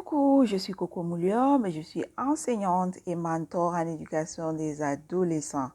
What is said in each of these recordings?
Coucou, je suis Coco Mouliom et je suis enseignante et mentor en éducation des adolescents.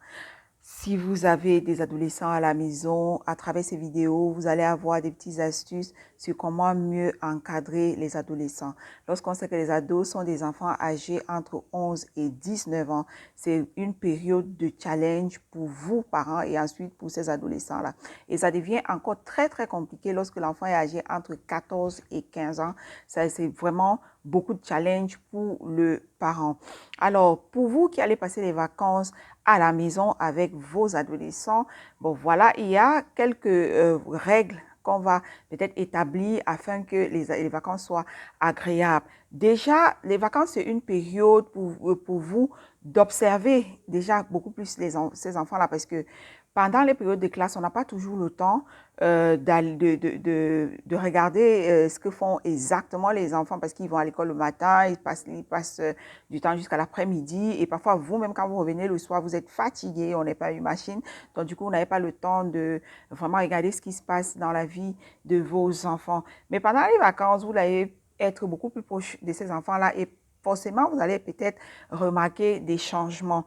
Si vous avez des adolescents à la maison, à travers ces vidéos, vous allez avoir des petites astuces sur comment mieux encadrer les adolescents. Lorsqu'on sait que les ados sont des enfants âgés entre 11 et 19 ans, c'est une période de challenge pour vous, parents, et ensuite pour ces adolescents-là. Et ça devient encore très, très compliqué lorsque l'enfant est âgé entre 14 et 15 ans. Ça, c'est vraiment beaucoup de challenge pour le parent. Alors, pour vous qui allez passer les vacances à la maison avec vos adolescents, bon voilà, il y a quelques règles qu'on va peut-être établir afin que les vacances soient agréables. Déjà, les vacances, c'est une période pour vous d'observer déjà beaucoup plus ces enfants-là parce que pendant les périodes de classe, on n'a pas toujours le temps de regarder ce que font exactement les enfants parce qu'ils vont à l'école le matin, ils passent du temps jusqu'à l'après-midi et parfois vous-même quand vous revenez le soir, vous êtes fatigué, on n'est pas une machine, donc du coup, vous n'avez pas le temps de vraiment regarder ce qui se passe dans la vie de vos enfants. Mais pendant les vacances, vous allez être beaucoup plus proche de ces enfants-là et forcément, vous allez peut-être remarquer des changements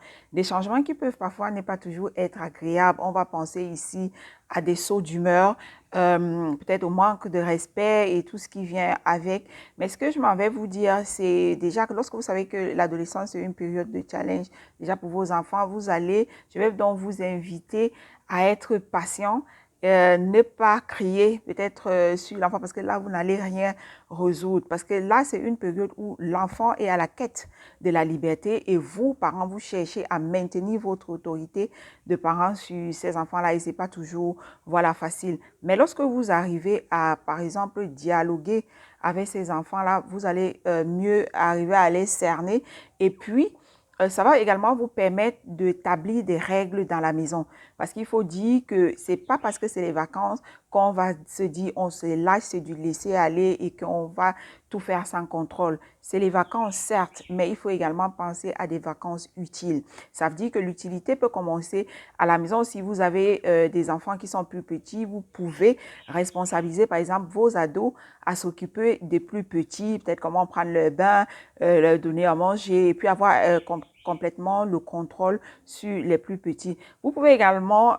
qui peuvent parfois ne pas toujours être agréables. On va penser ici à des sauts d'humeur, peut-être au manque de respect et tout ce qui vient avec. Mais ce que je m'en vais vous dire, c'est déjà que lorsque vous savez que l'adolescence est une période de challenge, déjà pour vos enfants, je vais donc vous inviter à être patient, ne pas crier peut-être sur l'enfant parce que là, vous n'allez rien résoudre. Parce que là, c'est une période où l'enfant est à la quête de la liberté et vous, parents, vous cherchez à maintenir votre autorité de parents sur ces enfants-là et ce n'est pas toujours voilà, facile. Mais lorsque vous arrivez à, par exemple, dialoguer avec ces enfants-là, vous allez mieux arriver à les cerner et puis, ça va également vous permettre d'établir des règles dans la maison. Parce qu'il faut dire que c'est pas parce que c'est les vacances qu'on va se dire on se lâche, c'est du laisser aller et qu'on va tout faire sans contrôle. C'est les vacances, certes, mais il faut également penser à des vacances utiles. Ça veut dire que l'utilité peut commencer à la maison. Si vous avez des enfants qui sont plus petits, vous pouvez responsabiliser, par exemple, vos ados à s'occuper des plus petits, peut-être comment prendre leur bain, leur donner à manger et puis avoir complètement le contrôle sur les plus petits. Vous pouvez également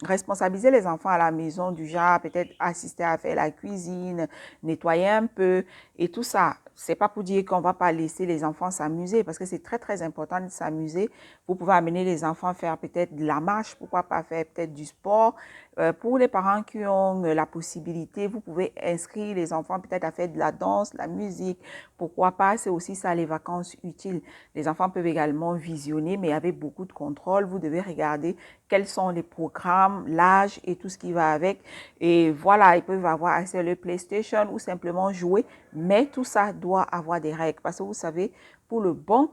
responsabiliser les enfants à la maison du genre peut-être assister à faire la cuisine, nettoyer un peu et tout ça. C'est pas pour dire qu'on va pas laisser les enfants s'amuser parce que c'est très très important de s'amuser. Vous pouvez amener les enfants faire peut-être de la marche, pourquoi pas faire peut-être du sport. Pour les parents qui ont la possibilité, vous pouvez inscrire les enfants peut-être à faire de la danse, la musique, pourquoi pas, c'est aussi ça les vacances utiles. Les enfants peuvent également visionner, mais avec beaucoup de contrôle. Vous devez regarder quels sont les programmes, l'âge et tout ce qui va avec. Et voilà, ils peuvent avoir accès à le PlayStation ou simplement jouer, mais tout ça doit avoir des règles. Parce que vous savez, pour le bon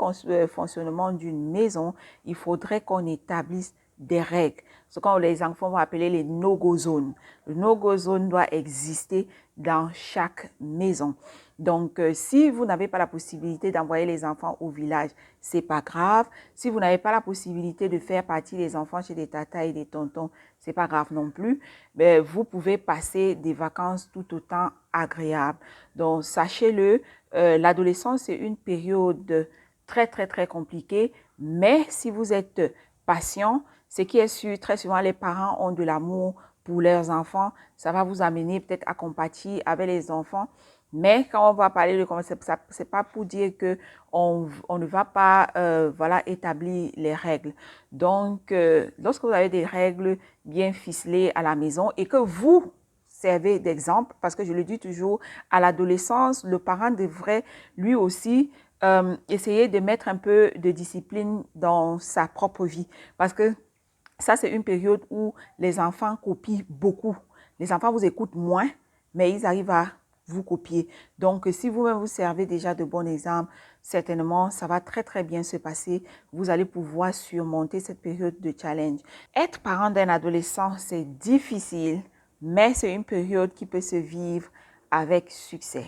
fonctionnement d'une maison, il faudrait qu'on établisse des règles. Ce que les enfants vont appeler les no-go zones. Le no-go zone doit exister dans chaque maison. Donc, si vous n'avez pas la possibilité d'envoyer les enfants au village, c'est pas grave. Si vous n'avez pas la possibilité de faire partie des enfants chez des tatas et des tontons, c'est pas grave non plus. Mais vous pouvez passer des vacances tout autant agréables. Donc, sachez-le, l'adolescence, c'est une période très, très, très compliquée. Mais si vous êtes patient, ce qui est sûr, très souvent, les parents ont de l'amour pour leurs enfants. Ça va vous amener peut-être à compatir avec les enfants. Mais quand on va parler de concept, c'est pas pour dire que on ne va pas voilà, établir les règles. Donc, lorsque vous avez des règles bien ficelées à la maison et que vous servez d'exemple, parce que je le dis toujours, à l'adolescence, le parent devrait lui aussi essayer de mettre un peu de discipline dans sa propre vie. Parce que ça, c'est une période où les enfants copient beaucoup. Les enfants vous écoutent moins, mais ils arrivent à vous copier. Donc, si vous-même vous servez déjà de bon exemple, certainement, ça va très, très bien se passer. Vous allez pouvoir surmonter cette période de challenge. Être parent d'un adolescent, c'est difficile, mais c'est une période qui peut se vivre avec succès.